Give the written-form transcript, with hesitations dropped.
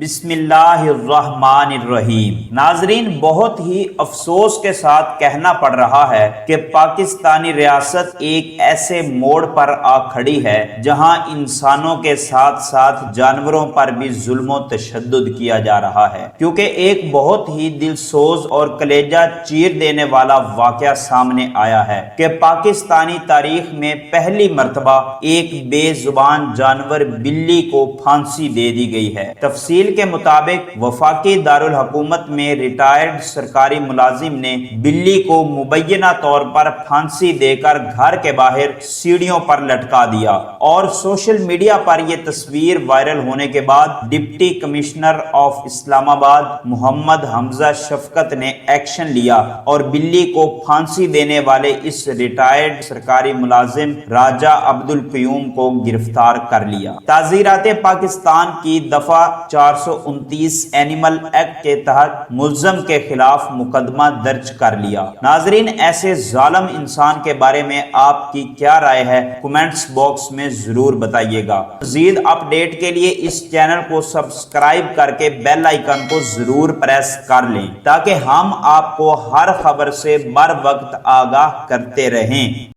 بسم اللہ الرحمن الرحیم۔ ناظرین، بہت ہی افسوس کے ساتھ کہنا پڑ رہا ہے کہ پاکستانی ریاست ایک ایسے موڑ پر آ کھڑی ہے جہاں انسانوں کے ساتھ ساتھ جانوروں پر بھی ظلم و تشدد کیا جا رہا ہے، کیونکہ ایک بہت ہی دل سوز اور کلیجہ چیر دینے والا واقعہ سامنے آیا ہے کہ پاکستانی تاریخ میں پہلی مرتبہ ایک بے زبان جانور بلی کو پھانسی دے دی گئی ہے۔ تفصیل کے مطابق وفاقی دارالحکومت میں ریٹائرڈ سرکاری ملازم نے بلی کو مبینہ طور پر پھانسی دے کر گھر کے باہر سیڑھیوں پر لٹکا دیا، اور سوشل میڈیا پر یہ تصویر وائرل ہونے کے بعد ڈپٹی کمشنر آف اسلام آباد محمد حمزہ شفقت نے ایکشن لیا اور بلی کو پھانسی دینے والے اس ریٹائرڈ سرکاری ملازم راجہ عبدالقیوم کو گرفتار کر لیا۔ تعزیرات پاکستان کی دفعہ 429 اینیمل ایکٹ کے تحت ملزم کے خلاف مقدمہ درج کر لیا۔ ناظرین، ایسے ظالم انسان کے بارے میں آپ کی کیا رائے ہے؟ کمنٹس باکس میں ضرور بتائیے گا۔ مزید اپ ڈیٹ کے لیے اس چینل کو سبسکرائب کر کے بیل آئیکن کو ضرور پریس کر لیں تاکہ ہم آپ کو ہر خبر سے بر وقت آگاہ کرتے رہیں۔